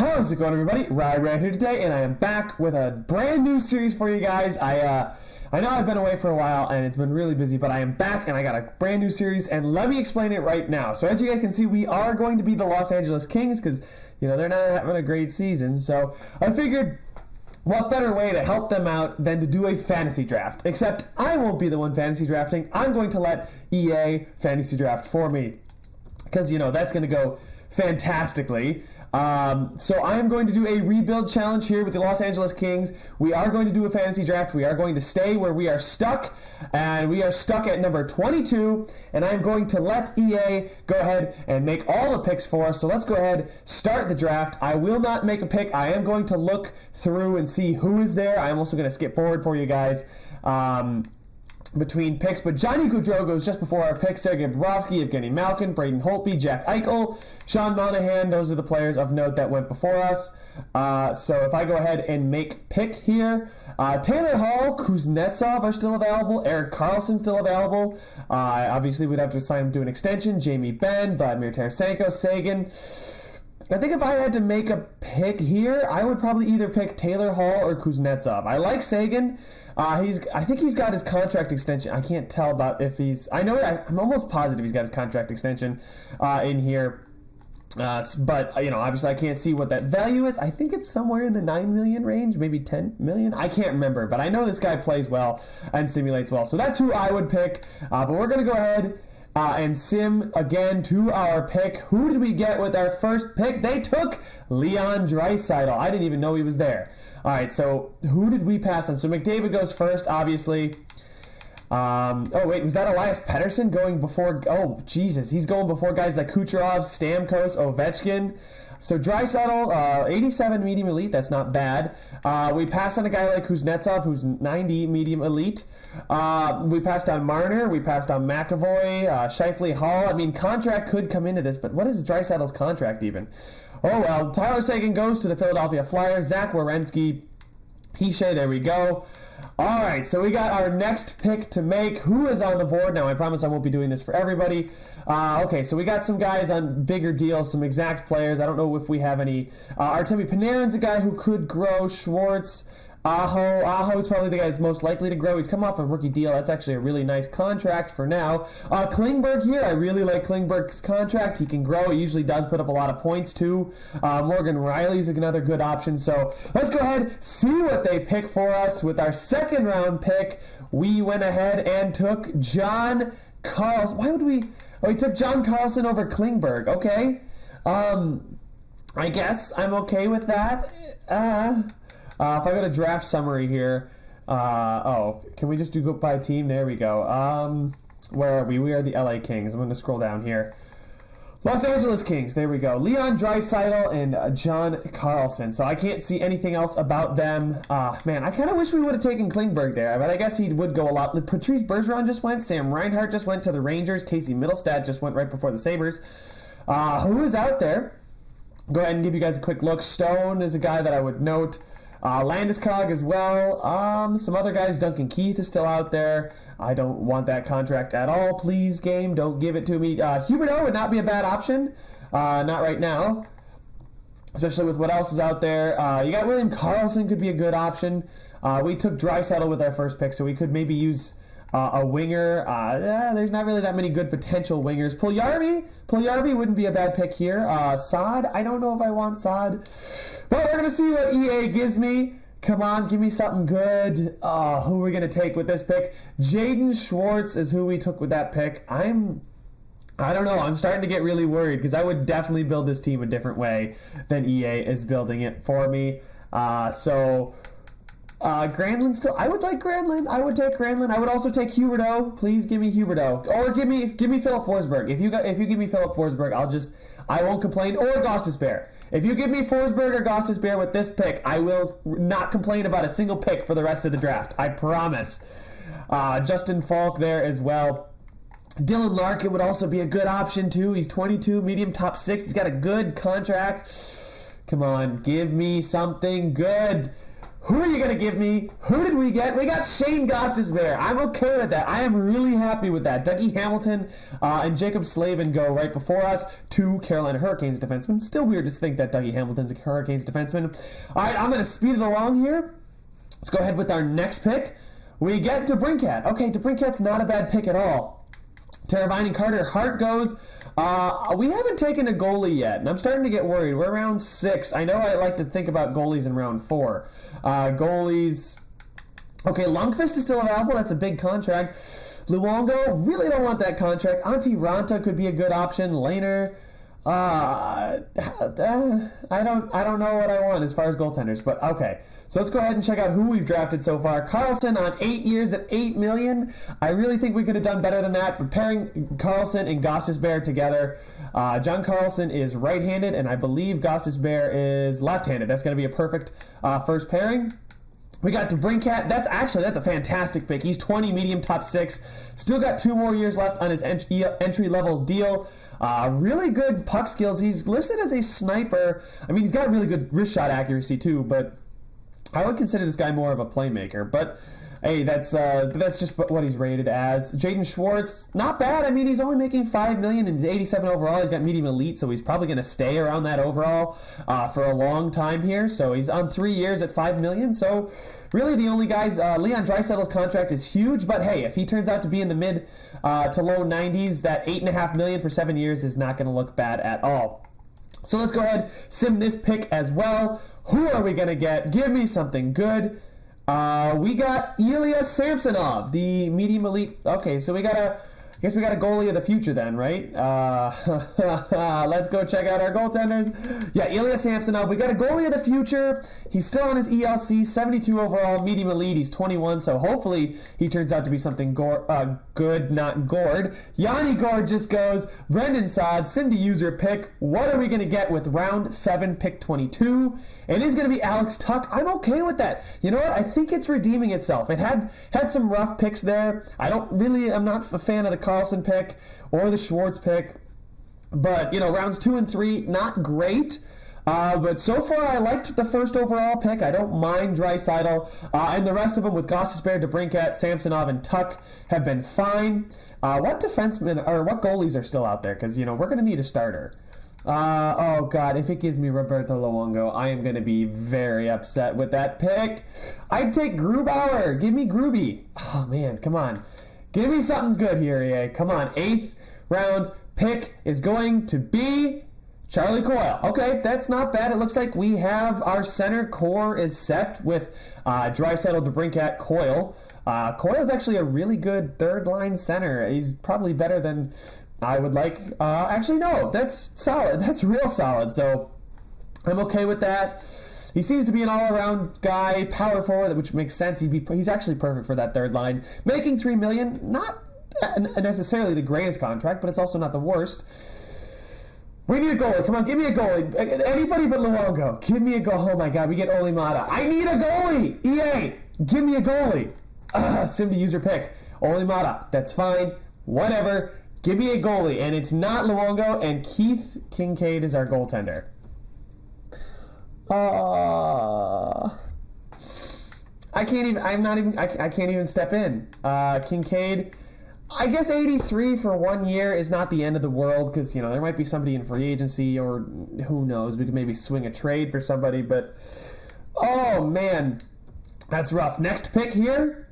How's it going, everybody? Ryebread here today, and I am back with a brand new series for you guys. I know I've been away for a while, and it's been really busy, but I am back, and I got a brand new series, and let me explain it right now. So as you guys can see, we are going to be the Los Angeles Kings, because, you know, they're not having a great season, so I figured what better way to help them out than to do a fantasy draft? Except I won't be the one fantasy drafting. I'm going to let EA fantasy draft for me, because, you know, that's going to go fantastically. So I am going to do a rebuild challenge here with the Los Angeles Kings. We are going to do a fantasy draft. We are going to stay where we are stuck, and we are stuck at number 22, and I'm going to let EA go ahead and make all the picks for us. So let's go ahead, start the draft. I will not make a pick. I am going to look through and see who is there. I'm also going to skip forward for you guys. Between picks, but Johnny Gaudreau goes just before our picks. Sergei Bobrovsky, Evgeny Malkin, Braden Holtby, Jack Eichel, Sean Monahan. Those are the players of note that went before us. So if I go ahead and make pick here, Taylor Hall, Kuznetsov are still available. Erik Karlsson still available. Obviously, we'd have to assign him to an extension. Jamie Benn, Vladimir Tarasenko, Sagan. I think if I had to make a pick here, I would probably either pick Taylor Hall or Kuznetsov. I like Sagan. I think he's got his contract extension. I can't tell about if he's... I'm almost positive he's got his contract extension in here. But, you know, obviously I can't see what that value is. I think it's somewhere in the 9 million range, maybe 10 million. I can't remember, but I know this guy plays well and simulates well. So that's who I would pick. But we're going to go ahead and sim again to our pick. Who did we get with our first pick? They took Leon Draisaitl. I didn't even know he was there. All right, so who did we pass on? So McDavid goes first, obviously. Oh, wait, was that Elias Pettersson going before? Oh, Jesus, he's going before guys like Kucherov, Stamkos, Ovechkin. So Draisaitl, 87 medium elite, that's not bad. We passed on a guy like Kuznetsov, who's 90 medium elite. We passed on Marner, we passed on McAvoy, Scheifele, Hall. I mean, contract could come into this, but what is Draisaitl's contract even? Oh, well, Tyler Seguin goes to the Philadelphia Flyers. Zach Werenski, Hishe, there we go. All right, so we got our next pick to make. Who is on the board? Now, I promise I won't be doing this for everybody. Okay, so we got some guys on bigger deals, some exact players. I don't know if we have any. Artemi Panarin's a guy who could grow. Schwartz, Aho is probably the guy that's most likely to grow. He's come off a rookie deal. That's actually a really nice contract for now. Klingberg here, I really like Klingberg's contract. He can grow. He usually does put up a lot of points too. Morgan Riley's another good option. So let's go ahead, see what they pick for us. With our second round pick, we went ahead and took John Carlson. Why would we? Oh, we took John Carlson over Klingberg. Okay. I guess I'm okay with that. If I go to draft summary here, can we just go by team? There we go. Where are we? We are the LA Kings. I'm going to scroll down here. Los Angeles Kings. There we go. Leon Draisaitl and John Carlson. So I can't see anything else about them. Man, I kind of wish we would have taken Klingberg there, but I guess he would go a lot. Patrice Bergeron just went. Sam Reinhart just went to the Rangers. Casey Middlestat just went right before the Sabres. Who is out there? Go ahead and give you guys a quick look. Stone is a guy that I would note. Landeskog as well. Some other guys. Duncan Keith is still out there. I don't want that contract at all. Please, game, don't give it to me. Huberdeau would not be a bad option. Not right now, especially with what else is out there. You got William Karlsson could be a good option. We took Draisaitl with our first pick, so we could maybe use a winger. There's not really that many good potential wingers. Puljujarvi wouldn't be a bad pick here. Saad, I don't know if I want Saad. But we're going to see what EA gives me. Come on, give me something good. Who are we going to take with this pick? Jaden Schwartz is who we took with that pick. I don't know. I'm starting to get really worried because I would definitely build this team a different way than EA is building it for me. Granlund still. I would like Granlund. I would take Granlund. I would also take Huberdeau. Please give me Huberdeau. Or give me Philip Forsberg. If you give me Philip Forsberg, I won't complain. Or Gostisbehere. If you give me Forsberg or Gostisbehere with this pick, I will not complain about a single pick for the rest of the draft. I promise. Justin Falk there as well. Dylan Larkin would also be a good option too. He's 22, medium top 6. He's got a good contract. Come on, give me something good. Who are you going to give me? Who did we get? We got Shane Gostisbehere. I'm okay with that. I am really happy with that. Dougie Hamilton and Jacob Slavin go right before us. 2 Carolina Hurricanes defensemen. Still weird to think that Dougie Hamilton's a Hurricanes defenseman. All right, I'm going to speed it along here. Let's go ahead with our next pick. We get DeBrincat. Okay, DeBrincat's not a bad pick at all. Teravainen and Carter Hart goes. We haven't taken a goalie yet, and I'm starting to get worried. We're round 6. I know I like to think about goalies in round 4. Goalies. Okay, Lundqvist is still available. That's a big contract. Luongo, really don't want that contract. Antti Ranta could be a good option. Lehner. I don't know what I want as far as goaltenders, but okay. So let's go ahead and check out who we've drafted so far. Carlson on 8 years at $8 million. I really think we could have done better than that. But pairing Carlson and Gostisbehere together, John Carlson is right-handed, and I believe Gostisbehere is left-handed. That's going to be a perfect first pairing. We got DeBrincat. That's a fantastic pick. He's 20, medium, top 6. Still got 2 more years left on his entry-level deal. Really good puck skills. He's listed as a sniper. I mean, he's got really good wrist shot accuracy too, but I would consider this guy more of a playmaker. But hey, that's just what he's rated as. Jaden Schwartz, not bad. I mean, he's only making $5 million and he's 87 overall. He's got medium elite, so he's probably going to stay around that overall for a long time here. So he's on 3 years at $5 million. So really, the only guys. Leon Draisaitl's contract is huge, but hey, if he turns out to be in the mid to low 90s, that $8.5 million for 7 years is not going to look bad at all. So let's go ahead, sim this pick as well. Who are we going to get? Give me something good. We got Ilya Samsonov, the medium elite. Okay, so I guess we got a goalie of the future then, right? Let's go check out our goaltenders. Yeah, Ilya Samsonov. We got a goalie of the future. He's still on his ELC, 72 overall, medium elite. He's 21, so hopefully he turns out to be something good, not Gord. Yanni Gord just goes. Brendan Saad, sim to user pick. What are we going to get with round 7, pick 22? It is going to be Alex Tuch. I'm okay with that. You know what? I think it's redeeming itself. It had some rough picks there. I'm not a fan of the Carlson pick or the Schwartz pick. But, rounds 2 and 3, not great. But so far, I liked the first overall pick. I don't mind Draisaitl. And the rest of them with Gostisbehere, DeBrincat, Samsonov, and Tuch have been fine. What defensemen or what goalies are still out there? Because, we're going to need a starter. Oh, God, if it gives me Roberto Luongo, I am going to be very upset with that pick. I'd take Grubauer. Give me Gruby. Oh, man, come on. Give me something good here, EA. Come on. 8th round pick is going to be Charlie Coyle. Okay, that's not bad. It looks like we have our center core is set with Draisaitl, DeBrincat, Coyle. Coyle's actually a really good third-line center. He's probably better than I would like. Actually, no, that's solid. That's real solid. So I'm okay with that. He seems to be an all-around guy, power forward, which makes sense. He's actually perfect for that third line. Making $3 million, not necessarily the greatest contract, but it's also not the worst. We need a goalie. Come on, give me a goalie. Anybody but Luongo. Give me a goal. Oh my God, we get Oli Mata. I need a goalie. EA, give me a goalie. Sim to user pick. Oli Mata. That's fine. Whatever. Give me a goalie, and it's not Luongo, and Keith Kincaid is our goaltender. I can't even step in. Kincaid, I guess 83 for 1 year is not the end of the world, because, there might be somebody in free agency, or who knows, we could maybe swing a trade for somebody, but, oh man, that's rough. Next pick here.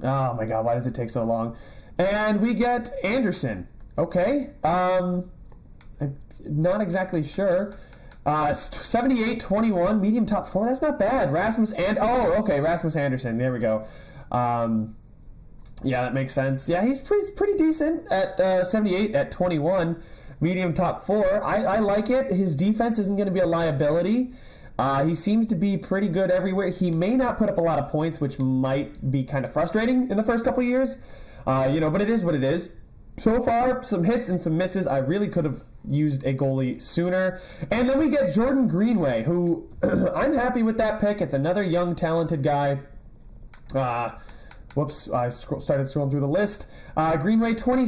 Oh my God, why does it take so long? And we get Anderson. Okay. I'm not exactly sure. 78-21, medium top 4. That's not bad. Rasmus Anderson. There we go. Yeah, that makes sense. Yeah, he's pretty decent at 78 at 21, medium top 4. I like it. His defense isn't going to be a liability. He seems to be pretty good everywhere. He may not put up a lot of points, which might be kind of frustrating in the first couple of years. But it is what it is. So far, some hits and some misses. I really could have used a goalie sooner. And then we get Jordan Greenway, who I'm happy with that pick. It's another young, talented guy. Whoops, I started scrolling through the list. Greenway, 21,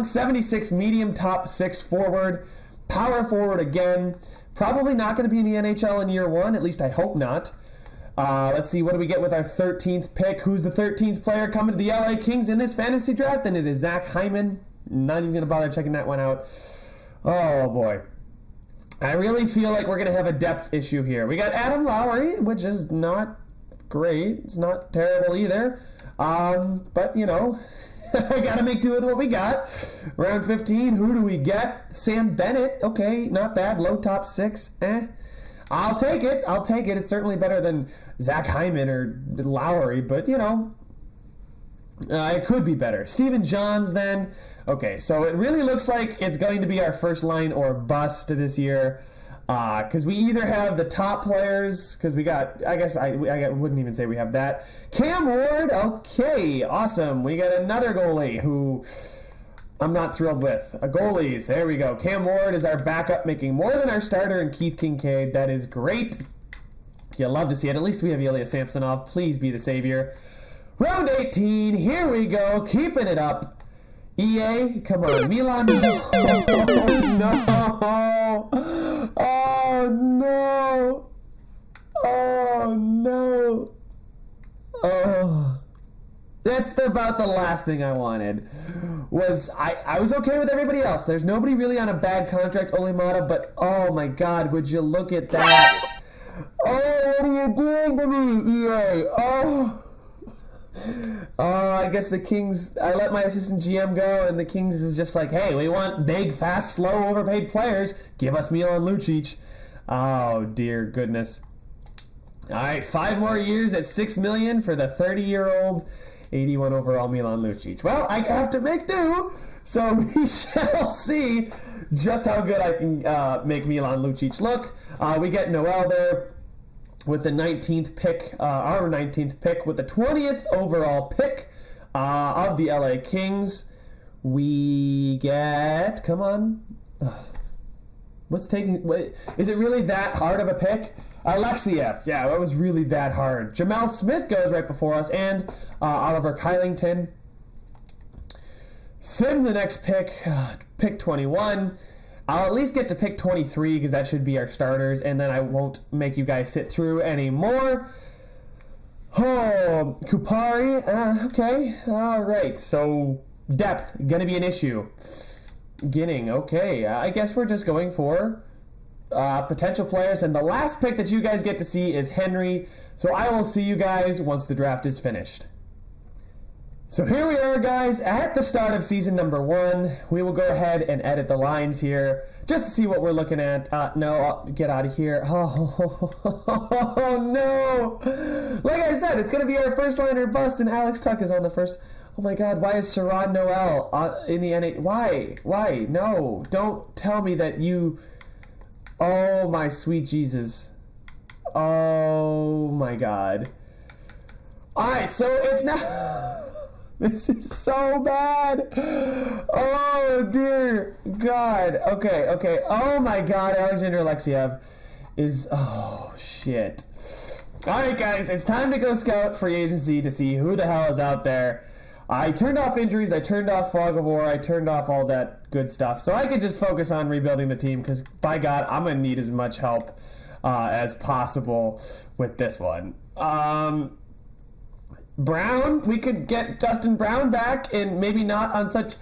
76, medium, top 6 forward. Power forward again. Probably not going to be in the NHL in year one. At least I hope not. Let's see, what do we get with our 13th pick? Who's the 13th player coming to the LA Kings in this fantasy draft? And it is Zach Hyman. Not even going to bother checking that one out. Oh, boy. I really feel like we're going to have a depth issue here. We got Adam Lowry, which is not great. It's not terrible either. But, you know, I got to make do with what we got. Round 15, who do we get? Sam Bennett. Okay, not bad. Low top 6. I'll take it. I'll take it. It's certainly better than Zach Hyman or Lowry, but, you know, it could be better. Steven Johns, then. Okay, so it really looks like it's going to be our first line or bust this year. Because we either have the top players, because we got, I guess I wouldn't even say we have that. Cam Ward, okay, awesome. We got another goalie who I'm not thrilled with. Goalies, there we go. Cam Ward is our backup, making more than our starter, and Keith Kincaid. That is great. You love to see it. At least we have Ilya Samsonov. Please be the savior. Round 18, here we go, keeping it up. EA, come on, Milan. Oh, no. Oh, no. Oh. That's about the last thing I wanted. I was okay with everybody else. There's nobody really on a bad contract, only Mata, but oh my god, would you look at that? Oh, what are you doing to me, EA? Oh. Oh, I guess the Kings, I let my assistant GM go, and the Kings is just like, hey, we want big, fast, slow, overpaid players. Give us Milan Lucic. Oh, dear goodness. All right, 5 more years at $6 million for the 30-year-old, 81 overall Milan Lucic. Well, I have to make do, so we shall see just how good I can make Milan Lucic look. We get Noel there with the 19th pick, our 19th pick, with the 20th overall pick of the LA Kings. We get, come on, is it really that hard of a pick? Alexiev, yeah, that was really that hard. Jamal Smith goes right before us, and Oliver Kylington. Sim, the next pick, pick 21. I'll at least get to pick 23 because that should be our starters, and then I won't make you guys sit through anymore. Oh, Kupari, okay, all right. So depth gonna be an issue. Ginning, okay. I guess we're just going for potential players, and the last pick that you guys get to see is Henry. So I will see you guys once the draft is finished. So here we are, guys, at the start of season number 1. We will go ahead and edit the lines here just to see what we're looking at. No, get out of here. Oh, no. Like I said, it's going to be our first liner bust, and Alex Tuck is on the first. Oh, my God. Why is Sarad Noel in the NA? Why? Why? No. Don't tell me that you. Oh, my sweet Jesus. Oh, my God. All right, so it's now. This is so bad. Oh, dear God. Okay. Oh, my God. Alexander Alexiev is... Oh, shit. All right, guys. It's time to go scout free agency to see who the hell is out there. I turned off injuries. I turned off fog of war. I turned off all that good stuff. So I could just focus on rebuilding the team because, by God, I'm going to need as much help as possible with this one. Brown, we could get Dustin Brown back, and maybe not on such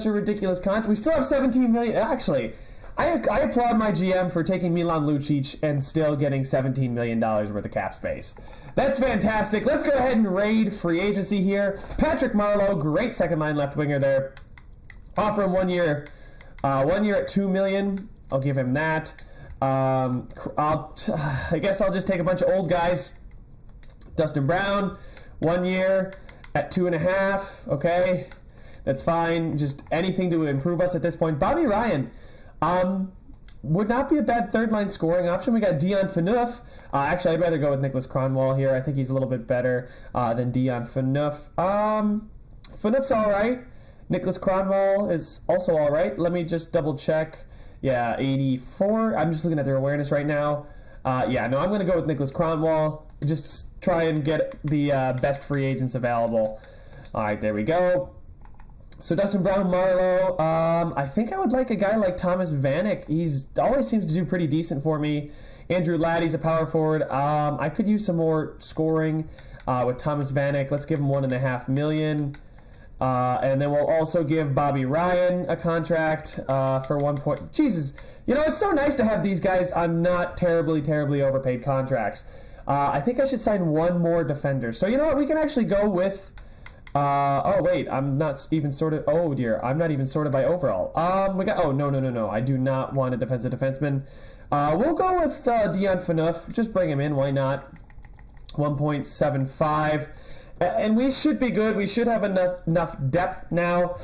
a ridiculous contract. We still have $17 million. Actually, I applaud my GM for taking Milan Lucic and still getting $17 million worth of cap space. That's fantastic. Let's go ahead and raid free agency here. Patrick Marleau, great second line left winger there. Offer him 1 year, 1 year at $2 million. I'll give him that. I guess I'll just take a bunch of old guys. Dustin Brown. 1 year at 2.5, okay? That's fine. Just anything to improve us at this point. Bobby Ryan would not be a bad third-line scoring option. We got Dion Phaneuf. Actually, I'd rather go with Nicholas Kronwall here. I think he's a little bit better than Dion Phaneuf. Phaneuf's all right. Nicholas Kronwall is also all right. Let me just double-check. Yeah, 84. I'm just looking at their awareness right now. I'm going to go with Nicholas Kronwall. Just try and get the best free agents available. All right, there we go. So Dustin Brown, Marlowe. I think I would like a guy like Thomas Vanek. He's always seems to do pretty decent for me. Andrew Laddie's a power forward. I could use some more scoring with Thomas Vanek. Let's give him $1.5 million. And then we'll also give Bobby Ryan a contract for 1 point. Jesus, it's so nice to have these guys on not terribly overpaid contracts. I think I should sign one more defender. So you know what? We can actually go with. Oh wait, I'm not even sorted. Oh dear, I'm not even sorted by overall. We got. Oh no. I do not want a defensive defenseman. We'll go with Dion Phaneuf. Just bring him in. Why not? 1.75. And we should be good. We should have enough depth now.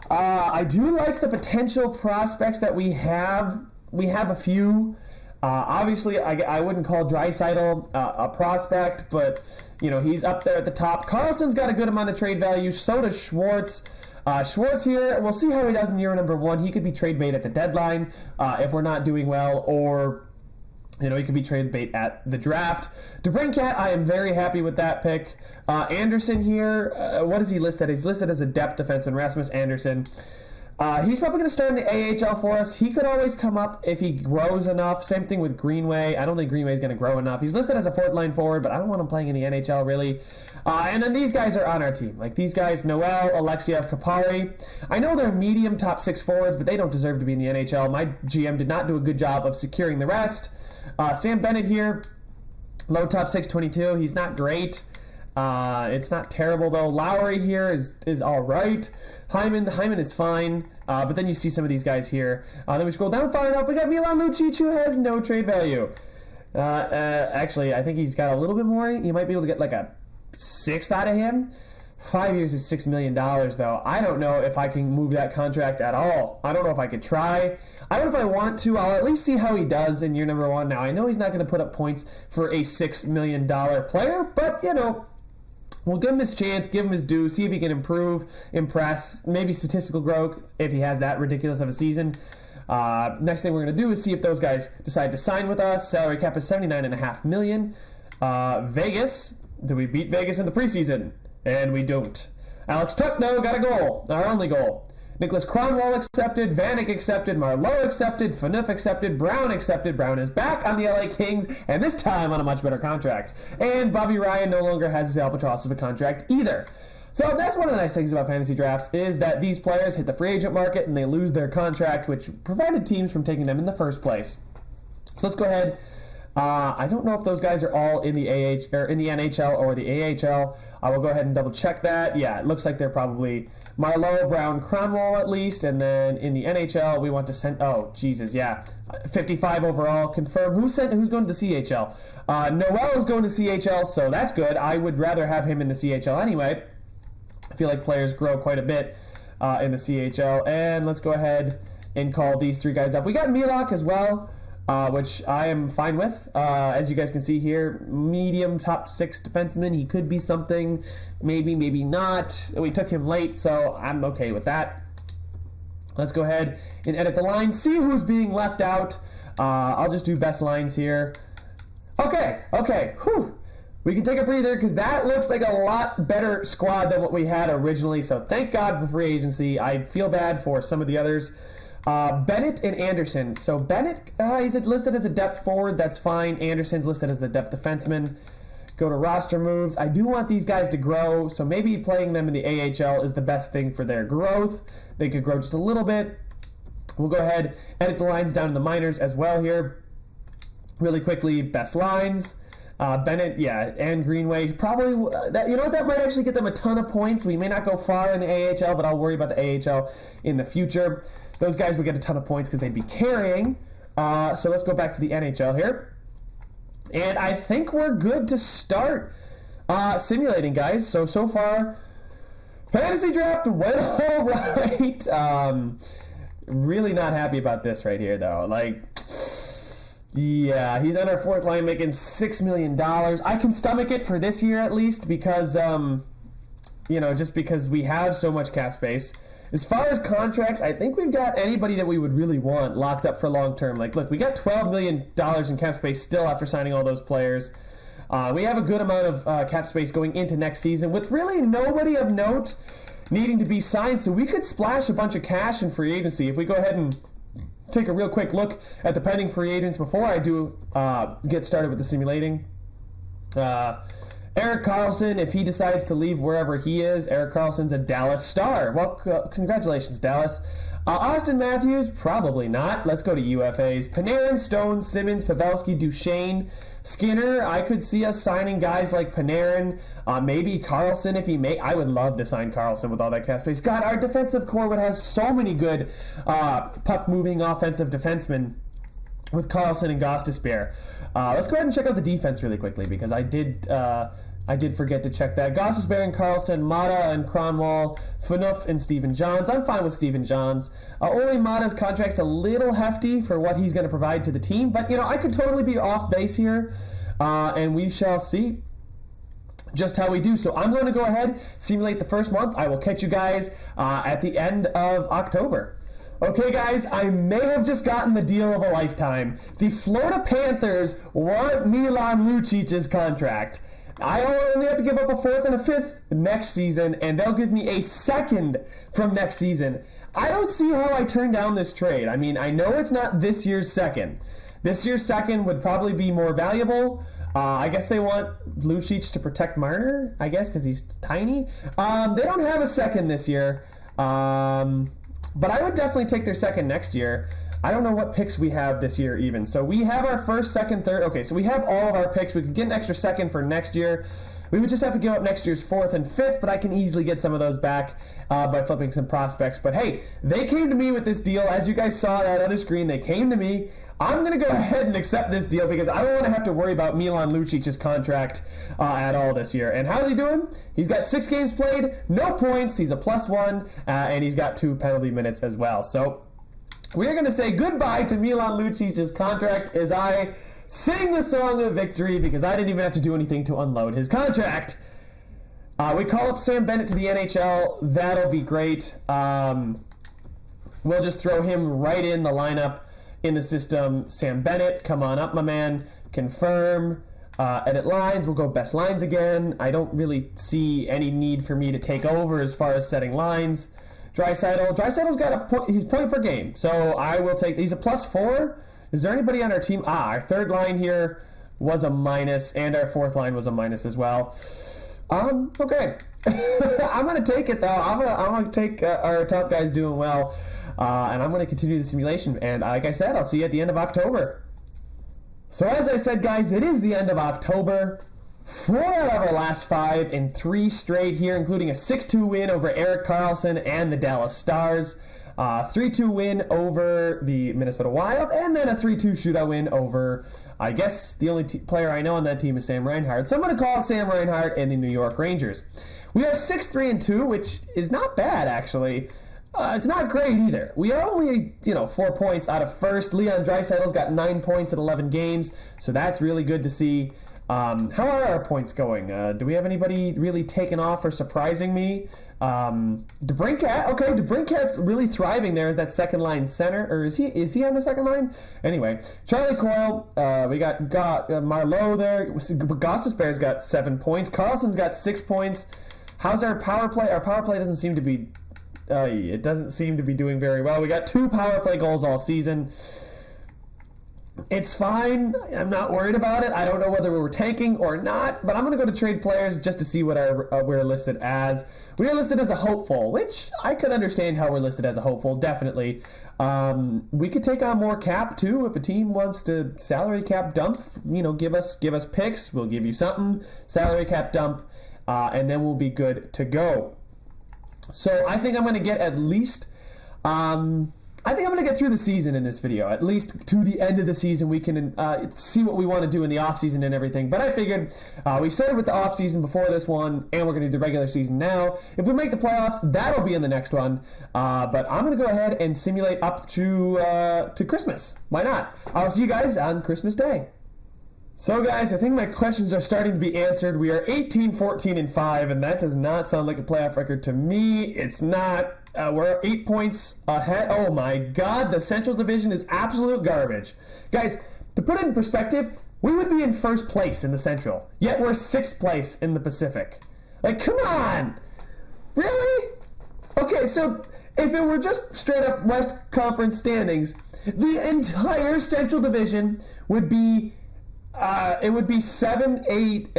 I do like the potential prospects that we have. We have a few. Obviously, I wouldn't call Draisaitl a prospect, but he's up there at the top. Carlson's got a good amount of trade value. So does Schwartz. Schwartz here, we'll see how he does in year number 1. He could be trade bait at the deadline if we're not doing well, or he could be trade bait at the draft. DeBrincat, I am very happy with that pick. Anderson here, what is he listed? He's listed as a depth defenseman, Rasmus Anderson. He's probably going to start in the AHL for us. He could always come up if he grows enough. Same thing with Greenway. I don't think Greenway's going to grow enough. He's listed as a fourth line forward, but I don't want him playing in the NHL really. And then these guys are on our team. Like these guys, Noel, Alexiev, Kapari. I know they're medium top 6 forwards, but they don't deserve to be in the NHL. My GM did not do a good job of securing the rest. Sam Bennett here, low top 6, 22. He's not great. It's not terrible though. Lowry here is all right. Hyman is fine. But then you see some of these guys here. Then we scroll down far enough. We got Milan Lucic, who has no trade value. Actually, I think he's got a little bit more. You might be able to get like a 6th out of him. 5 years is $6 million, though. I don't know if I can move that contract at all. I don't know if I could try. I don't know if I want to. I'll at least see how he does in year number 1. Now, I know he's not going to put up points for a $6 million player, but, we'll give him his chance, give him his due, see if he can improve, impress, maybe statistical growth if he has that ridiculous of a season. Next thing we're going to do is see if those guys decide to sign with us. Salary cap is $79.5 million. Vegas, do we beat Vegas in the preseason? And we don't. Alex Tuckno got a goal, our only goal. Nicholas Kronwall accepted, Vanek accepted, Marlowe accepted, Phaneuf accepted, Brown accepted. Brown is back on the LA Kings, and this time on a much better contract. And Bobby Ryan no longer has his albatross of a contract either. So that's one of the nice things about fantasy drafts is that these players hit the free agent market and they lose their contract, which prevented teams from taking them in the first place. So let's go ahead. I don't know if those guys are all in the NHL or the AHL. I will go ahead and double check that. Yeah, it looks like they're probably Marlowe, Brown, Kronwall at least, and then in the NHL we want to send. Oh, Jesus, yeah, 55 overall. Confirm who's going to the CHL. Noel is going to CHL, so that's good. I would rather have him in the CHL anyway. I feel like players grow quite a bit in the CHL, and let's go ahead and call these 3 guys up. We got Milok as well. Which I am fine with. As you guys can see here, medium top 6 defenseman. He could be something, maybe not. We took him late, so I'm okay with that. Let's go ahead and edit the lines, see who's being left out. I'll just do best lines here. Okay. Whew. We can take a breather because that looks like a lot better squad than what we had originally, so thank God for free agency. I feel bad for some of the others. Bennett and Anderson. So Bennett, he's listed as a depth forward. That's fine. Anderson's listed as the depth defenseman. Go to roster moves. I do want these guys to grow, so maybe playing them in the AHL is the best thing for their growth. They could grow just a little bit. We'll go ahead, edit the lines down in the minors as well here. Really quickly, best lines. Bennett, yeah, and Greenway. Probably, that might actually get them a ton of points. We may not go far in the AHL, but I'll worry about the AHL in the future. Those guys would get a ton of points because they'd be carrying. So let's go back to the NHL here. And I think we're good to start simulating, guys. So far, fantasy draft went all right. Really not happy about this right here, though. Yeah, he's on our 4th line making $6 million. I can stomach it for this year at least because, just because we have so much cap space. As far as contracts, I think we've got anybody that we would really want locked up for long term. Look, we got $12 million in cap space still after signing all those players. We have a good amount of cap space going into next season with really nobody of note. needing to be signed, so we could splash a bunch of cash in free agency. If we go ahead and take a real quick look at the pending free agents before I do get started with the simulating. Erik Karlsson, if he decides to leave wherever he is, Erik Karlsson's a Dallas Star. Well, congratulations, Dallas. Austin Matthews, probably not. Let's go to UFAs. Panarin, Stone, Simmons, Pavelski, Duchesne, Skinner. I could see us signing guys like Panarin, maybe Karlsson if he may. I would love to sign Karlsson with all that cap space. God, our defensive core would have so many good puck-moving offensive defensemen with Karlsson and Gostisbehere. Let's go ahead and check out the defense really quickly because I did forget to check that. Gostisbehere and Karlsson, Mata and Kronwall, Phaneuf and Stephen Johns. I'm fine with Stephen Johns. Only Mata's contract's a little hefty for what he's going to provide to the team, but I could totally be off base here, and we shall see just how we do. So I'm going to go ahead, simulate the first month. I will catch you guys at the end of October. Okay, guys, I may have just gotten the deal of a lifetime. The Florida Panthers want Milan Lucic's contract. I only have to give up a 4th and a 5th next season, and they'll give me a 2nd from next season. I don't see how I turn down this trade. I mean, I know it's not this year's 2nd. This year's 2nd would probably be more valuable. I guess they want Lucic to protect Marner, I guess, because he's tiny. They don't have a 2nd this year. But I would definitely take their 2nd next year. I don't know what picks we have this year even. So we have our 1st, 2nd, 3rd. Okay, so we have all of our picks. We could get an extra 2nd for next year. We would just have to give up next year's 4th and 5th, but I can easily get some of those back by flipping some prospects. But hey, they came to me with this deal. As you guys saw that other screen, they came to me. I'm going to go ahead and accept this deal because I don't want to have to worry about Milan Lucic's contract at all this year. And how's he doing? He's got 6 games played, no points. He's a +1, and he's got 2 penalty minutes as well. So we're going to say goodbye to Milan Lucic's contract as I sing the song of victory because I didn't even have to do anything to unload his contract. We call up Sam Bennett to the NHL. That'll be great. We'll just throw him right in the lineup in the system. Sam Bennett, come on up, my man. Confirm. Edit lines. We'll go best lines again. I don't really see any need for me to take over as far as setting lines. Draisaitl's got he's point per game, so I will take. He's a +4. Is there anybody on our team? Our 3rd line here was a minus, and our 4th line was a minus as well. Okay. I'm going to take it, though. I'm gonna take our top guys doing well, and I'm going to continue the simulation. And like I said, I'll see you at the end of October. So as I said, guys, it is the end of October. 4 out of our last 5 in 3 straight here, including a 6-2 win over Erik Karlsson and the Dallas Stars. 3-2 win over the Minnesota Wild, and then a 3-2 shootout win over, I guess, the only player I know on that team is Sam Reinhart. So I'm going to call it Sam Reinhart and the New York Rangers. We are 6-3-2, which is not bad, actually. It's not great either. We are only, 4 points out of 1st. Leon Draisaitl's got 9 points in 11 games, so that's really good to see. How are our points going? Do we have anybody really taken off or surprising me? DeBrincat's really thriving there as that 2nd line center, or is he on the 2nd line? Anyway, Charlie Coyle, we got Marleau there. Gostisbehere's got 7 points. Karlsson's got 6 points. How's our power play? Our power play doesn't seem to be doing very well. We got 2 power play goals all season. It's fine. I'm not worried about it. I don't know whether we were tanking or not, but I'm going to go to trade players just to see what we're listed as. We are listed as a hopeful, which I could understand how we're listed as a hopeful, definitely. We could take on more cap, too, if a team wants to salary cap dump. Give us picks. We'll give you something. Salary cap dump, and then we'll be good to go. So I think I'm going to get at least... I think I'm going to get through the season in this video, at least to the end of the season. We can see what we want to do in the offseason and everything. But I figured we started with the offseason before this one, and we're going to do the regular season now. If we make the playoffs, that'll be in the next one. But I'm going to go ahead and simulate up to Christmas. Why not? I'll see you guys on Christmas Day. So guys, I think my questions are starting to be answered. We are 18, 14, and 5, and that does not sound like a playoff record to me. It's not. We're 8 points ahead. Oh my God, the Central Division is absolute garbage. Guys, to put it in perspective, we would be in 1st place in the Central, yet we're 6th place in the Pacific. Like, come on! Really? Okay, so if it were just straight up West Conference standings, the entire Central Division would be, it would be 7, 8,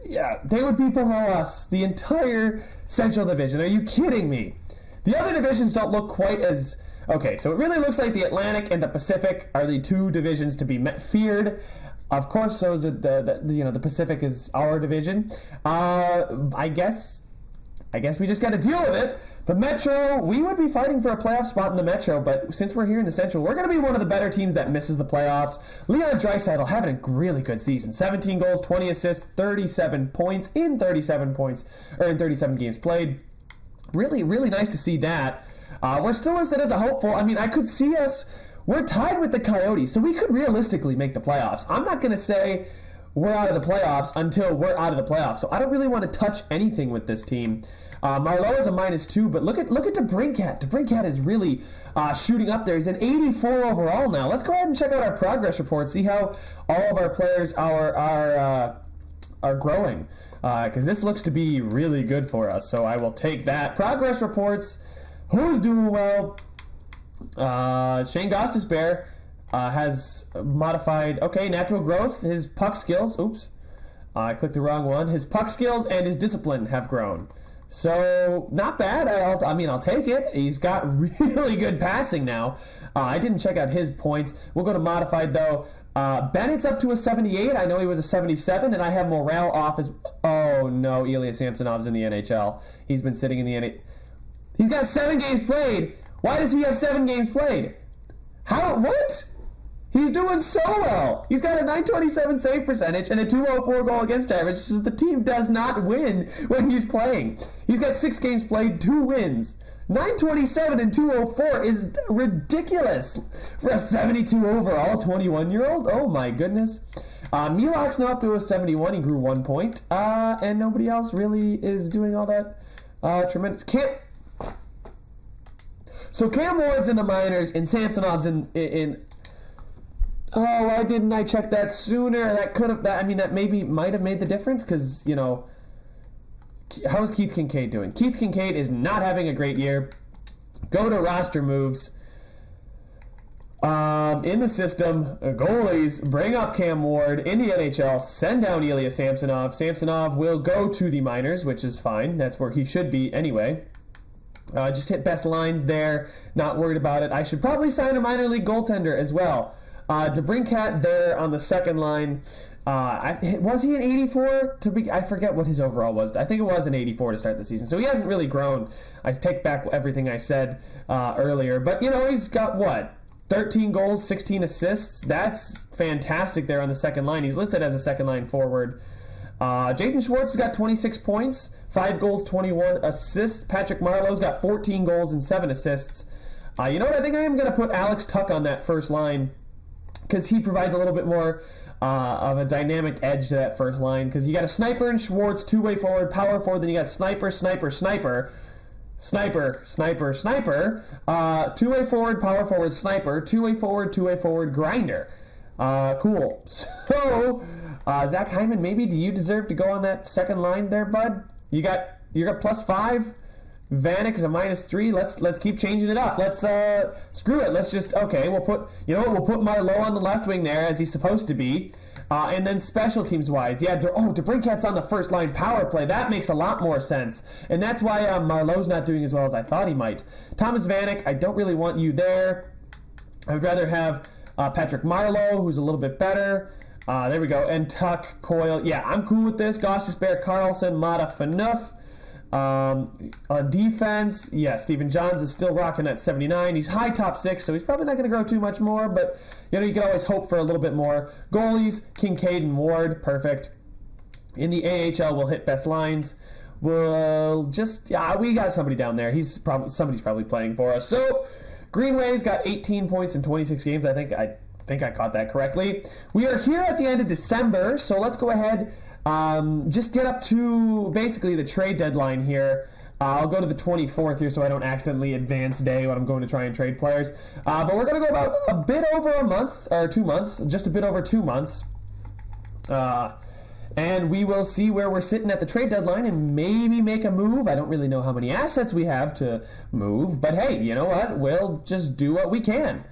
yeah, they would be below us, the entire Central Division. Are you kidding me? The other divisions don't look quite as, okay, so it really looks like the Atlantic and the Pacific are the two divisions to be feared. Of course, those are the Pacific is our division. I guess we just got to deal with it. The Metro, we would be fighting for a playoff spot in the Metro, but since we're here in the Central, we're going to be one of the better teams that misses the playoffs. Leon Draisaitl having a really good season. 17 goals, 20 assists, 37 points in 37 games played. Really, really nice to see that. We're still listed as a hopeful. I mean, I could see us, we're tied with the Coyotes, so we could realistically make the playoffs. I'm not going to say we're out of the playoffs until we're out of the playoffs. So I don't really want to touch anything with this team. Marleau is a -2, but look at DeBrincat. DeBrincat is really shooting up there. He's an 84 overall now. Let's go ahead and check out our progress report, see how all of our players are growing, because this looks to be really good for us. So I will take that. Progress reports. Who's doing well? Shane Gostisbehere has modified, natural growth. His puck skills, I clicked the wrong one. His puck skills and his discipline have grown. So, not bad. I'll take it. He's got really good passing now. I didn't check out his points. We'll go to modified, though. Bennett's up to a 78. I know he was a 77, and I have Morale off as... Oh, no. Ilya Samsonov's in the NHL. He's been sitting in the NHL. He's got 7 games played. Why does he have 7 games played? How? What? He's doing so well. He's got a .927 save percentage and a .204 goal against average. It's just the team does not win when he's playing. He's got 6 games played, 2 wins. .927 and .204 is ridiculous for a 72 overall 21-year-old. Oh my goodness. Milok's now up to a 71. He grew 1 point. And nobody else really is doing all that tremendous. So Cam Ward's in the minors and Samsonov's in oh, why didn't I check that sooner? That could have, that maybe might have made the difference because, how's Keith Kincaid doing? Keith Kincaid is not having a great year. Go to roster moves. In the system, goalies, bring up Cam Ward in the NHL, send down Ilya Samsonov. Samsonov will go to the minors, which is fine. That's where he should be anyway. Just hit best lines there. Not worried about it. I should probably sign a minor league goaltender as well. DeBrincat there on the second line. Was he an 84? I forget what his overall was. I think it was an 84 to start the season. So he hasn't really grown. I take back everything I said earlier. But, he's got what? 13 goals, 16 assists. That's fantastic there on the second line. He's listed as a second line forward. Jaden Schwartz has got 26 points, 5 goals, 21 assists. Patrick Marleau's got 14 goals and 7 assists. You know what? I think I am going to put Alex Tuck on that first line because he provides a little bit more of a dynamic edge to that first line, because you got a sniper in Schwartz, two-way forward, power forward, then you got sniper, sniper, sniper, sniper, sniper, sniper, two-way forward, power forward, sniper, two-way forward, grinder. Cool. So, Zach Hyman, maybe do you deserve to go on that second line there, bud? You got +5. Vanek is a -3. Let's keep changing it up. Let's screw it. Let's just we'll put Marleau on the left wing there as he's supposed to be. And then special teams wise, DeBrincat's on the first line power play. That makes a lot more sense. And that's why Marleau's not doing as well as I thought he might. Thomas Vanek, I don't really want you there. I would rather have Patrick Marleau, who's a little bit better. There we go. And Tuck, Coyle. Yeah, I'm cool with this. Gostisbehere, Carlson, Mata, Phaneuf. On defense, Stephen Johns is still rocking at 79. He's high top 6, so he's probably not going to grow too much more, but you can always hope for a little bit more. Goalies, Kincaid and Ward, perfect. In the AHL, we'll hit best lines. We'll just, we got somebody down there. Somebody's probably playing for us. So, Greenway's got 18 points in 26 games. I think I caught that correctly. We are here at the end of December, so let's go ahead. Just get up to basically the trade deadline here. I'll go to the 24th here so I don't accidentally advance day when I'm going to try and trade players. But we're going to go about a bit over a month, or 2 months, just a bit over 2 months. And we will see where we're sitting at the trade deadline and maybe make a move. I don't really know how many assets we have to move, but hey, you know what? We'll just do what we can.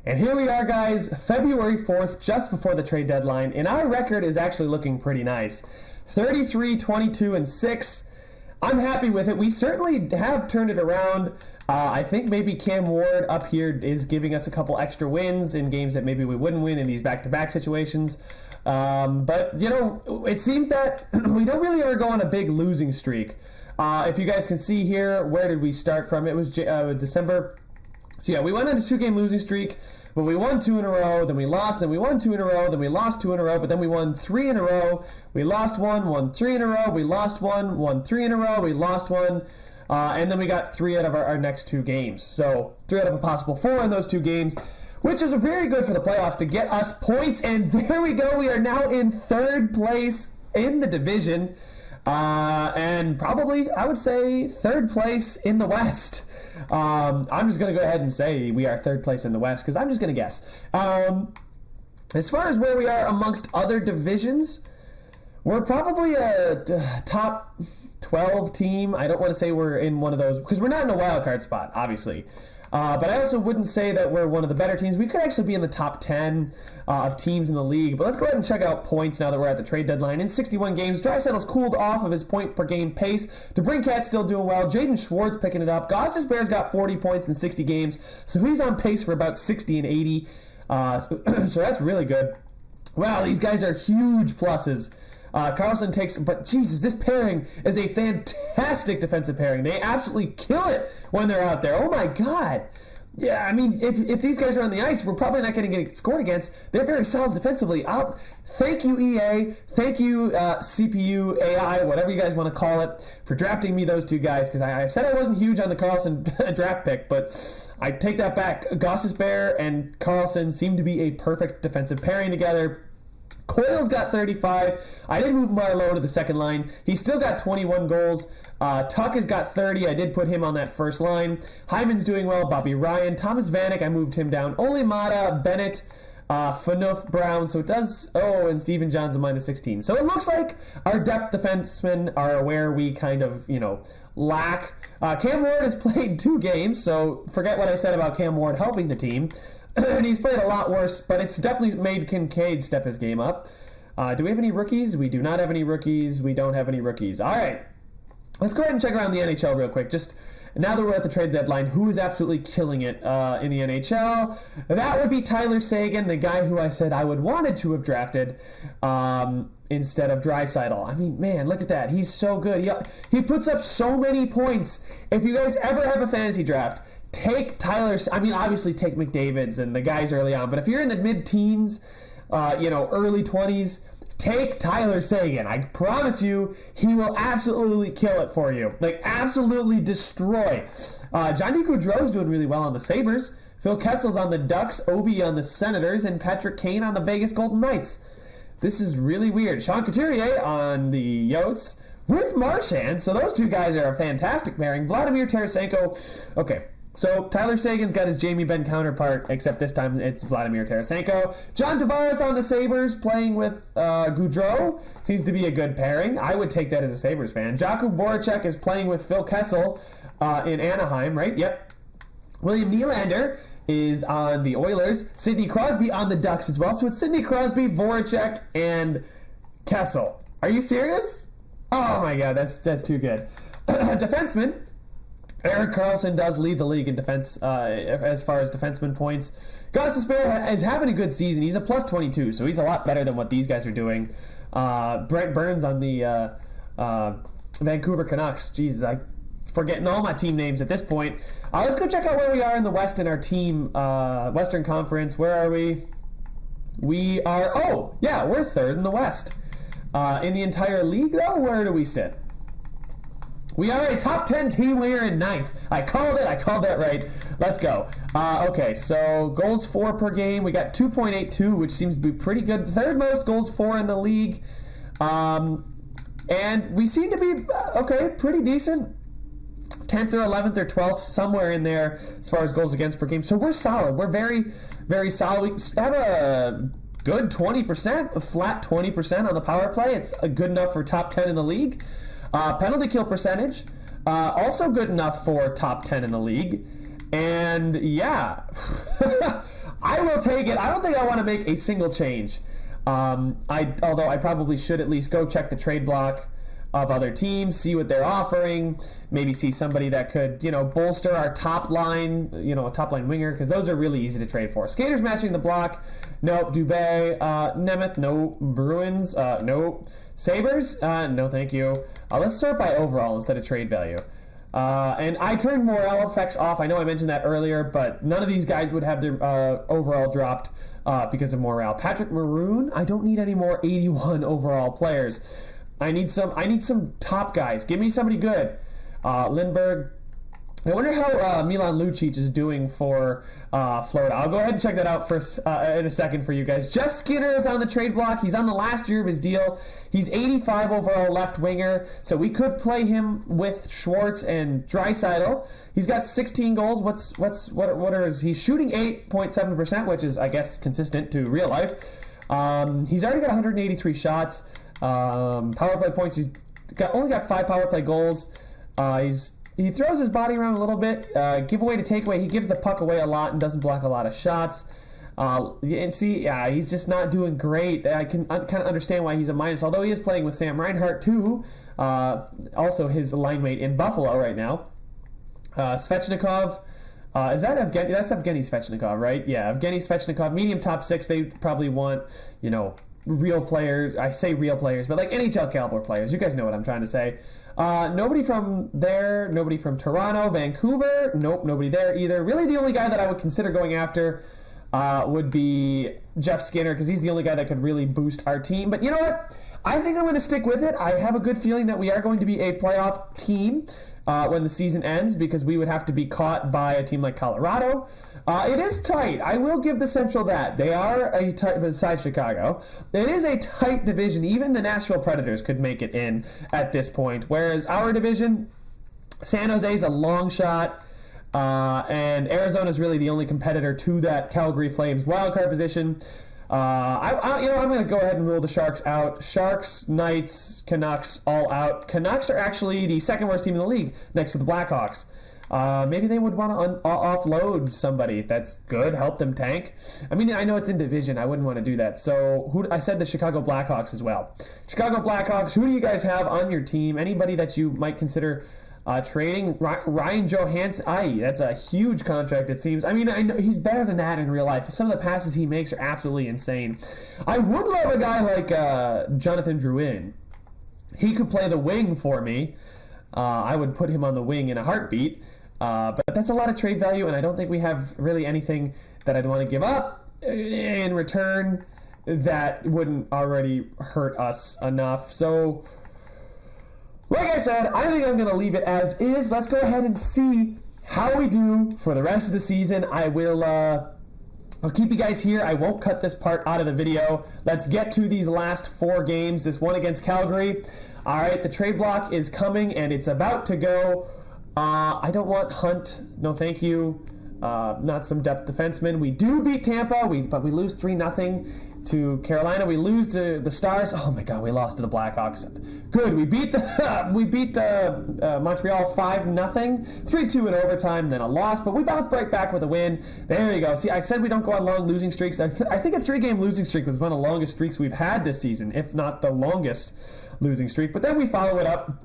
And here we are, guys, February 4th, just before the trade deadline, and our record is actually looking pretty nice. 33, 22, and 6. I'm happy with it. We certainly have turned it around. I think maybe Cam Ward up here is giving us a couple extra wins in games that maybe we wouldn't win in these back-to-back situations. But, you know, it seems that we don't really ever go on a big losing streak. If you guys can see here, where did we start from? It was December. So, yeah, we went on a 2-game losing streak, but we won 2 in a row, then we lost, then we won 2 in a row, then we lost 2 in a row, but then we won 3 in a row. We lost 1, won 3 in a row, we lost 1, won 3 in a row, we lost 1. And then we got 3 out of our next 2 games. So 3 out of a possible 4 in those 2 games, which is very good for the playoffs to get us points. And there we go. We are now in 3rd place in the division. And probably, I would say, 3rd place in the West. I'm just going to go ahead and say we are 3rd place in the West because I'm just going to guess. As far as where we are amongst other divisions, we're probably a top 12 team. I don't want to say we're in one of those because we're not in a wild card spot, obviously. But I also wouldn't say that we're one of the better teams. We could actually be in the top 10 of teams in the league. But let's go ahead and check out points now that we're at the trade deadline. In 61 games, Draisaitl's cooled off of his point-per-game pace. DeBrincat's still doing well. Jaden Schwartz picking it up. Gostisbehere's got 40 points in 60 games. So he's on pace for about 60 and 80. So that's really good. Wow, these guys are huge pluses. Carlson takes, but Jesus, this pairing is a fantastic defensive pairing. They absolutely kill it when they're out there. Oh my God. Yeah, I mean, if these guys are on the ice, we're probably not going to get scored against. They're very solid defensively. Thank you, EA. Thank you, CPU, AI, whatever you guys want to call it, for drafting me those 2 guys, because I said I wasn't huge on the Carlson draft pick, but I take that back. Gostisbehere and Carlson seem to be a perfect defensive pairing together. Coyle's got 35. I did move Marlowe to the second line. He's still got 21 goals. Tuck has got 30. I did put him on that first line. Hyman's doing well. Bobby Ryan. Thomas Vanek, I moved him down. Ole Mata, Bennett, Phaneuf, Brown. So it does... Oh, and Steven John's a minus 16. So it looks like our depth defensemen are where we kind of, lack. Cam Ward has played 2 games, so forget what I said about Cam Ward helping the team. And he's played a lot worse, but it's definitely made Kincaid step his game up. Do we have any rookies? We do not have any rookies. We don't have any rookies. All right. Let's go ahead and check around the NHL real quick. Just now that we're at the trade deadline, who is absolutely killing it in the NHL? That would be Tyler Seguin, the guy who I said I wanted to have drafted instead of Draisaitl. I mean, man, look at that. He's so good. He puts up so many points. If you guys ever have a fantasy draft, take Tyler, obviously take McDavid's and the guys early on, but if you're in the mid-teens, early 20s, take Tyler Seguin. I promise you, he will absolutely kill it for you. Like, absolutely destroy. Johnny Gaudreau's doing really well on the Sabres. Phil Kessel's on the Ducks, Ovi on the Senators, and Patrick Kane on the Vegas Golden Knights. This is really weird. Sean Couturier on the Yotes with Marchand, so those 2 guys are a fantastic pairing. Vladimir Tarasenko. Okay. So Tyler Seguin's got his Jamie Benn counterpart, except this time it's Vladimir Tarasenko. John Tavares on the Sabres playing with Gaudreau. Seems to be a good pairing. I would take that as a Sabres fan. Jakub Voracek is playing with Phil Kessel in Anaheim, right? Yep. William Nylander is on the Oilers. Sidney Crosby on the Ducks as well. So it's Sidney Crosby, Voracek, and Kessel. Are you serious? Oh my God, that's too good. Defenseman. Erik Karlsson does lead the league in defense as far as defenseman points. Gostisbehere is having a good season. He's a plus 22, so he's a lot better than what these guys are doing. Brent Burns on the Vancouver Canucks. Jesus, I'm forgetting all my team names at this point. Let's go check out where we are in the West in our team Western Conference. Where are we? We are... Oh, yeah, we're 3rd in the West. In the entire league, though, where do we sit? We are a top 10 team. We are in 9th. I called it. I called that right. Let's go. Okay, so goals for per game. We got 2.82, which seems to be pretty good. 3rd most goals for in the league. And we seem to be, pretty decent. 10th or 11th or 12th, somewhere in there as far as goals against per game. So we're solid. We're very, very solid. We have a good 20%, a flat 20% on the power play. It's good enough for top 10 in the league. Penalty kill percentage, also good enough for top 10 in the league. And yeah, I will take it. I don't think I want to make a single change. Although I probably should at least go check the trade block of other teams, see what they're offering, maybe see somebody that could, bolster our top line, a top line winger, because those are really easy to trade for. Skaters matching the block, nope. Dubé, Nemeth, no. Bruins, no. Sabres, no thank you. Let's sort by overall instead of trade value. And I turned morale effects off. I know I mentioned that earlier, but none of these guys would have their overall dropped because of morale. Patrick Maroon, I don't need any more 81 overall players. I need some top guys. Give me somebody good. Lindbergh. I wonder how Milan Lucic is doing for Florida. I'll go ahead and check that out first in a second for you guys. Jeff Skinner is on the trade block. He's on the last year of his deal. He's 85 overall left winger, so we could play him with Schwartz and Draisaitl. He's got 16 goals. He's shooting 8.7%, which is, I guess, consistent to real life. He's already got 183 shots. Power play points. He's only got 5 power play goals. He throws his body around a little bit. Giveaway to takeaway. He gives the puck away a lot and doesn't block a lot of shots. And see, yeah, he's just not doing great. I can kind of understand why he's a minus, although he is playing with Sam Reinhart too. Also his line mate in Buffalo right now. Svechnikov. Is that Evgeny? That's Evgeny Svechnikov, right? Yeah, Evgeny Svechnikov. Medium top 6. They probably want, real players. I say real players, but like NHL caliber players. You guys know what I'm trying to say. Nobody from there. Nobody from Toronto. Vancouver. Nope, nobody there either. Really, the only guy that I would consider going after would be Jeff Skinner, because he's the only guy that could really boost our team. But you know what? I think I'm going to stick with it. I have a good feeling that we are going to be a playoff team when the season ends, because we would have to be caught by a team like Colorado. It is tight. I will give the Central that. They are a tight, besides Chicago. It is a tight division. Even the Nashville Predators could make it in at this point. Whereas our division, San Jose is a long shot. And Arizona is really the only competitor to that Calgary Flames wildcard position. I'm going to go ahead and rule the Sharks out. Sharks, Knights, Canucks, all out. Canucks are actually the second worst team in the league, next to the Blackhawks. Maybe they would want to offload somebody. That's good. Help them tank. I mean, I know it's in division. I wouldn't want to do that. So I said the Chicago Blackhawks as well. Chicago Blackhawks, who do you guys have on your team? Anybody that you might consider trading? Ryan Johansson. That's a huge contract, it seems. I mean, I know he's better than that in real life. Some of the passes he makes are absolutely insane. I would love a guy like Jonathan Drouin. He could play the wing for me. I would put him on the wing in a heartbeat. But that's a lot of trade value, and I don't think we have really anything that I'd want to give up in return that wouldn't already hurt us enough. So, like I said, I think I'm going to leave it as is. Let's go ahead and see how we do for the rest of the season. I'll keep you guys here. I won't cut this part out of the video. Let's get to these last 4 games. This one against Calgary. All right, the trade block is coming, and it's about to go. I don't want Hunt. No, thank you. Not some depth defenseman. We do beat Tampa, but we lose 3-0 to Carolina. We lose to the Stars. Oh my God, we lost to the Blackhawks. Good. We beat Montreal 5-0, 3-2 in overtime, then a loss. But we bounced right back with a win. There you go. See, I said we don't go on long losing streaks. I think a 3-game losing streak was one of the longest streaks we've had this season, if not the longest losing streak. But then we follow it up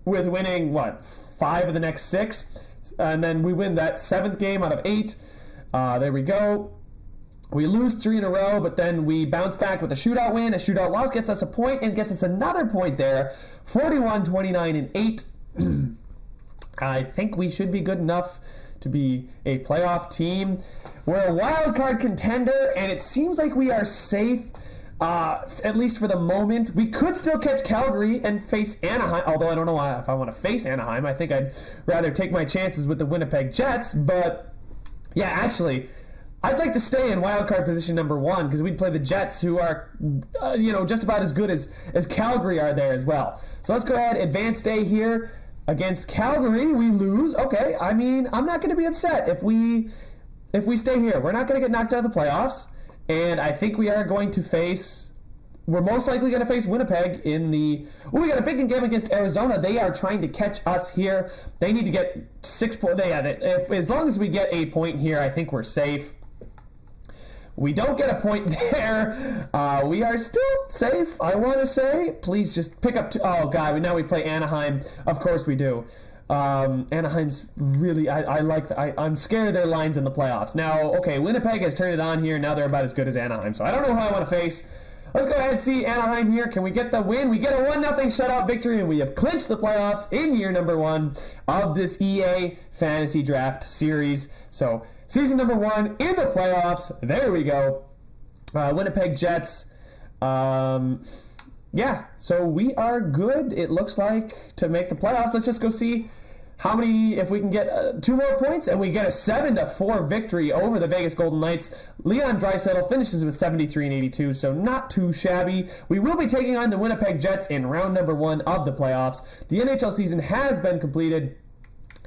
with winning 5 of the next 6, and then we win that 7th game out of 8. There we go. We lose 3 in a row, but then we bounce back with a shootout win. A shootout loss gets us a point and gets us another point there. 41, 29, and 8. I think we should be good enough to be a playoff team. We're a wild card contender, and it seems like we are safe. At least for the moment. We could still catch Calgary and face Anaheim, although I don't know if I want to face Anaheim. I think I'd rather take my chances with the Winnipeg Jets, but yeah, actually, I'd like to stay in wildcard position number 1, because we'd play the Jets, who are, just about as good as Calgary are there as well. So let's go ahead, advance day here against Calgary. We lose. Okay, I mean, I'm not going to be upset if we stay here. We're not going to get knocked out of the playoffs. And I think we are going to face... We're most likely going to face Winnipeg in the... Oh, we got a big game against Arizona. They are trying to catch us here. They need to get 6 points. As long as we get a point here, I think we're safe. We don't get a point there. We are still safe, I want to say. Please just pick up... Oh, God. Now we play Anaheim. Of course we do. Anaheim's really... I'm scared of their lines in the playoffs. Now, okay, Winnipeg has turned it on here. Now they're about as good as Anaheim. So I don't know who I want to face. Let's go ahead and see Anaheim here. Can we get the win? We get a 1-0 shutout victory, and we have clinched the playoffs in year number 1 of this EA Fantasy Draft Series. So, season number 1 in the playoffs. There we go. Winnipeg Jets. Yeah, so we are good, it looks like, to make the playoffs. Let's just go see how many, if we can get 2 more points, and we get a 7-4 victory over the Vegas Golden Knights. Leon Draisaitl finishes with 73 and 82, so not too shabby. We will be taking on the Winnipeg Jets in round number 1 of the playoffs. The NHL season has been completed,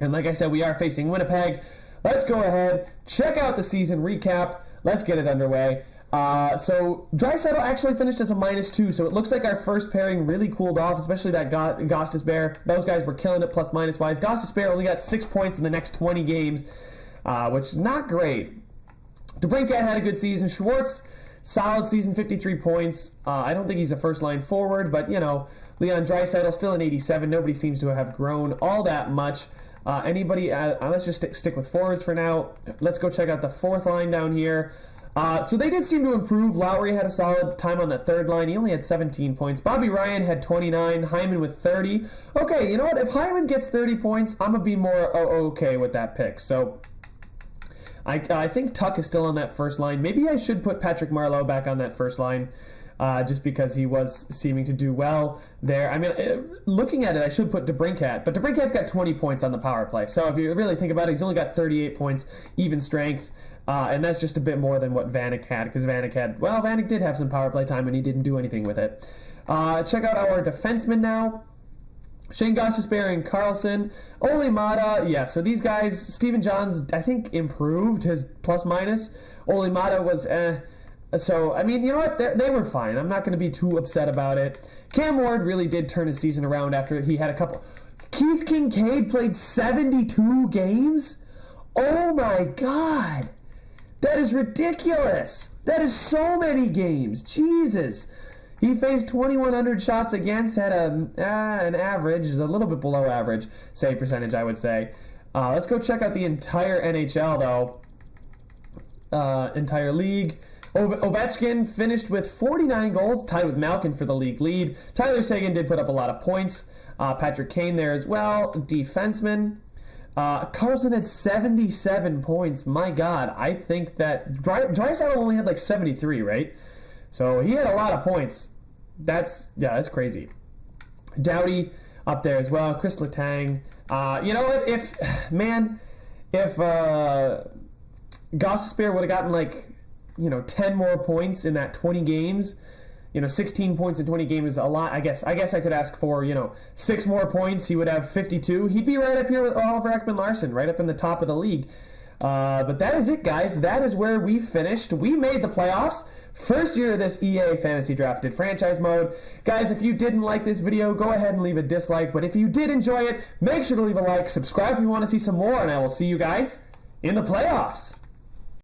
and like I said, we are facing Winnipeg. Let's go ahead, check out the season recap. Let's get it underway. So Draisaitl actually finished as a -2, so it looks like our first pairing really cooled off, especially that Gostisbehere. Those guys were killing it plus-minus wise. Gostisbehere only got 6 points in the next 20 games, which is not great. DeBrincat had a good season. Schwartz, solid season, 53 points. I don't think he's a first-line forward, but, you know, Leon Draisaitl still an 87. Nobody seems to have grown all that much. Let's just stick with forwards for now. Let's go check out the fourth line down here. So they did seem to improve. Lowry had a solid time on that third line. He only had 17 points. Bobby Ryan had 29. Hyman with 30. Okay, you know what? If Hyman gets 30 points, I'm going to be more okay with that pick. So I think Tuck is still on that first line. Maybe I should put Patrick Marleau back on that first line. Just because he was seeming to do well there. I mean, looking at it, I should put DeBrincat, but DeBrincat's got 20 points on the power play. So if you really think about it, he's only got 38 points, even strength, and that's just a bit more than what Vanek had, because Vanek did have some power play time, and he didn't do anything with it. Check out our defensemen now. Shane Gostisbehere and Carlson. Ole Mata, yeah, so these guys, Steven Johns, I think, improved his plus-minus. Ole Mata was, So, I mean, you know what? They were fine. I'm not going to be too upset about it. Cam Ward really did turn his season around after he had a couple. Keith Kincaid played 72 games? Oh my God. That is ridiculous. That is so many games. Jesus. He faced 2,100 shots against, had an average, is a little bit below average save percentage, I would say. Let's go check out the entire NHL, though. Entire league. Ovechkin finished with 49 goals, tied with Malkin for the league lead. Tyler Seguin did put up a lot of points. Patrick Kane there as well. Defenseman. Carlson had 77 points. My God, I think that Draisaitl only had like 73, right? So he had a lot of points. That's crazy. Doughty up there as well. Chris Letang. You know what? If Gostisbehere would have gotten like, 10 more points in that 20 games. 16 points in 20 games is a lot. I guess I could ask for, 6 more points. He would have 52. He'd be right up here with Oliver Ekman-Larsson, right up in the top of the league. But that is it, guys. That is where we finished. We made the playoffs. First year of this EA Fantasy Drafted franchise mode. Guys, if you didn't like this video, go ahead and leave a dislike. But if you did enjoy it, make sure to leave a like. Subscribe if you want to see some more. And I will see you guys in the playoffs.